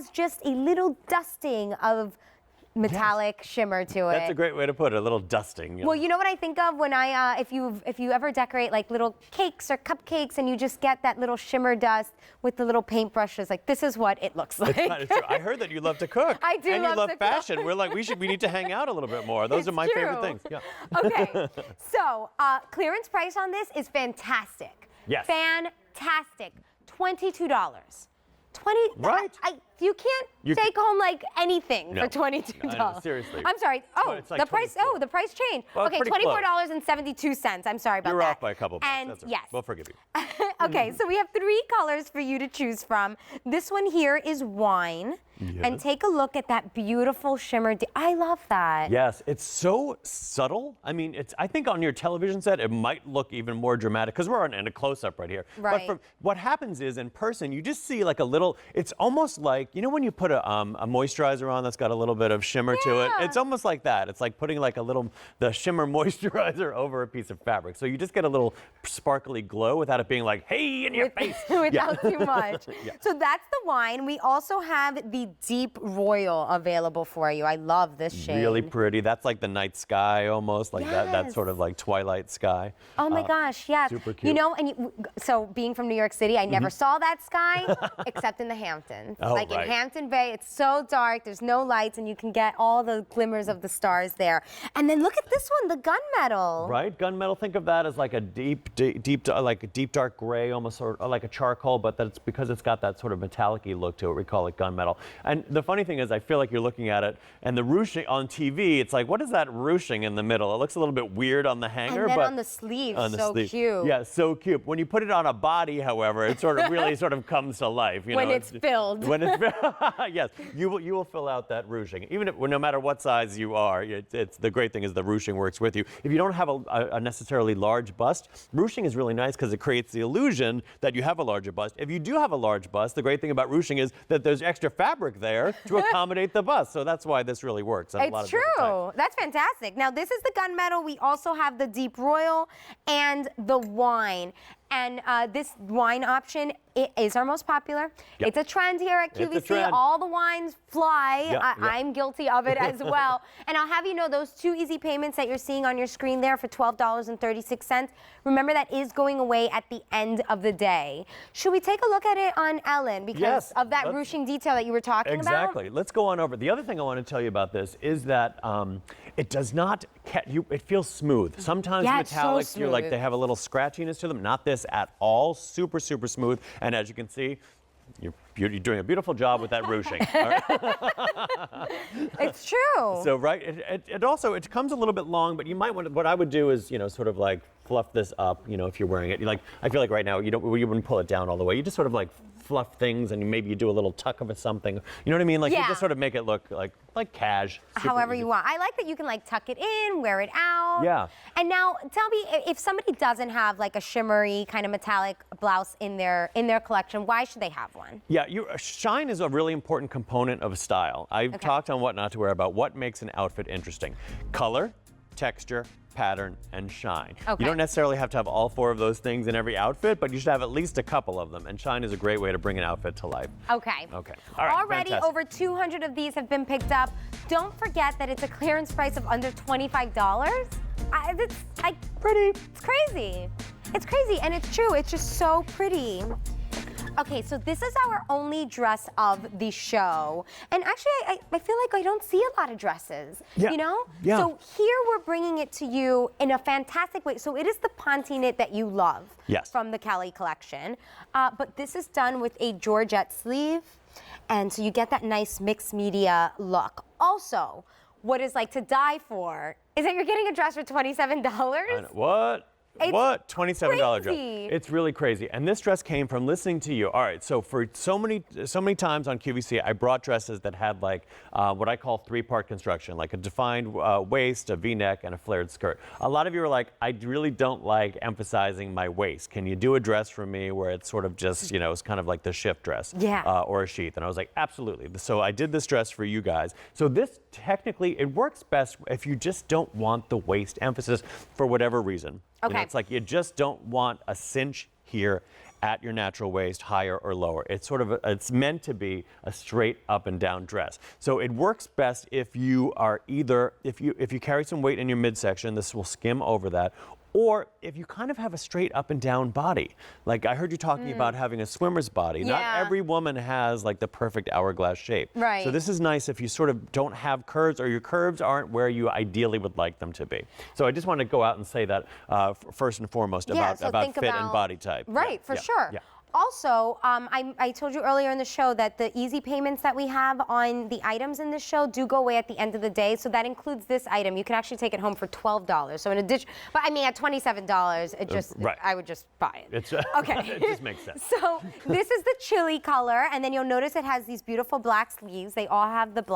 has just a little dusting of metallic shimmer to it. That's a great way to put it, a little dusting. Well, you know what I think of when I, if you ever decorate like little cakes or cupcakes and you just get that little shimmer dust with the little paintbrushes, like this is what it looks like. It's kind of true. I heard that you love to cook. I do and love you love to fashion. cook. We're like, we need to hang out a little bit more. Those are my favorite things. Yeah. Okay, so clearance price on this is fantastic. Yes. Fantastic. $22. Right. You can't take home like anything for $22. No, seriously. I'm sorry. Oh, it's like the price. Oh, the price changed. Well, okay, $24.72. I'm sorry about that. You're off by a couple bucks. And That's yes. We'll forgive you. Okay, so we have 3 colors for you to choose from. This one here is wine. Yes. And take a look at that beautiful shimmer. I love that. Yes, it's so subtle. I mean, I think on your television set, it might look even more dramatic because we're in a close-up right here. Right. But what happens is in person, you just see like a little, it's almost like, you know when you put a moisturizer on that's got a little bit of shimmer to it? It's almost like that. It's like putting like the shimmer moisturizer over a piece of fabric. So you just get a little sparkly glow without it being like, hey, in your face. Without too much. So that's the wine. We also have the Deep Royal available for you. I love this shade. Really pretty. That's like the night sky almost, like that sort of like twilight sky. Oh my gosh, yes. Super cute. You know, so being from New York City, I never saw that sky except in the Hamptons. Oh, like right. in Hampton Bay, it's so dark, there's no lights, and you can get all the glimmers of the stars there. And then look at this one, the gunmetal. Right, gunmetal. Think of that as like a deep dark gray, almost sort of like a charcoal, but that's because it's got that sort of metallic-y look to it. We call it gunmetal. And the funny thing is, I feel like you're looking at it, and the ruching on TV, it's like, what is that ruching in the middle? It looks a little bit weird on the hanger, and then but on the sleeve, so cute. Yeah, so cute. When you put it on a body, however, it sort of really sort of comes to life. You when know, it's filled. When it's yes, you will fill out that ruching, even if no matter what size you are. It's the great thing is the ruching works with you. If you don't have a necessarily large bust, ruching is really nice because it creates the illusion that you have a larger bust. If you do have a large bust, the great thing about ruching is that there's extra fabric there to accommodate the bust. So that's why this really works. It's true. That's fantastic. Now, this is the gunmetal. We also have the Deep Royal and the wine. And this wine option is our most popular. Yep. It's a trend here at QVC. It's a trend. All the wines fly. Yep, yep. I'm guilty of it as well. And I'll have you know those 2 easy payments that you're seeing on your screen there for $12.36. Remember, that is going away at the end of the day. Should we take a look at it on Ellen because of that ruching detail that you were talking about? Exactly. Let's go on over. The other thing I want to tell you about this is that it does not, it feels smooth. Sometimes metallics, so you're like, smooth. they have a little scratchiness to them. Not this at all. Super, super smooth. And as you can see, you're doing a beautiful job with that ruching. All right? It's true. So, right, it also, it comes a little bit long, but you might want to, what I would do is, sort of like fluff this up, if you're wearing it. I feel like right now, you wouldn't pull it down all the way. You just sort of like fluff things and maybe you do a little tuck of something. You know what I mean? Like you just sort of make it look like cash. However you want. I like that you can like tuck it in, wear it out. Yeah. And now tell me, if somebody doesn't have like a shimmery kind of metallic blouse in their collection, why should they have one? Yeah, shine is a really important component of style. I've talked on What Not to Wear about what makes an outfit interesting. Color, texture, pattern, and shine. You don't necessarily have to have all 4 of those things in every outfit, but you should have at least a couple of them. And shine is a great way to bring an outfit to life. Okay. All right. Already fantastic. over 200 of these have been picked up. Don't forget that it's a clearance price of under $25. It's crazy. It's crazy, and it's true. It's just so pretty. Okay, so this is our only dress of the show. And actually, I feel like I don't see a lot of dresses, Yeah. Yeah. So here we're bringing it to you in a fantastic way. So it is the Ponte knit that you love from the Kelly collection. But this is done with a Georgette sleeve. And so you get that nice mixed media look. Also, what is like to die for is that you're getting a dress for $27. What? What? $27 dress. Crazy. It's really crazy. And this dress came from listening to you. All right, so for so many times on QVC, I brought dresses that had like what I call 3-part construction, like a defined waist, a V-neck, and a flared skirt. A lot of you are like, I really don't like emphasizing my waist. Can you do a dress for me where it's sort of just, it's kind of like the shift dress or a sheath? And I was like, absolutely. So I did this dress for you guys. So this technically, it works best if you just don't want the waist emphasis for whatever reason. Okay. It's like you just don't want a cinch here at your natural waist, higher or lower. It's sort of it's meant to be a straight up and down dress. So it works best if you are either if you carry some weight in your midsection, this will skim over that. Or if you kind of have a straight up and down body. Like I heard you talking about having a swimmer's body. Yeah. Not every woman has like the perfect hourglass shape. Right. So this is nice if you sort of don't have curves or your curves aren't where you ideally would like them to be. So I just want to go out and say that first and foremost about so fit think and about- body type. Right, Yeah, for yeah, sure. yeah. Also, I told you earlier in the show that the easy payments that we have on the items in this show do go away at the end of the day. So that includes this item. You can actually take it home for $12. So in addition, but I mean at $27, it just right. I would just buy it. It's Okay. it just makes sense. So this is the chili color, and then you'll notice it has these beautiful black sleeves. They all have the black.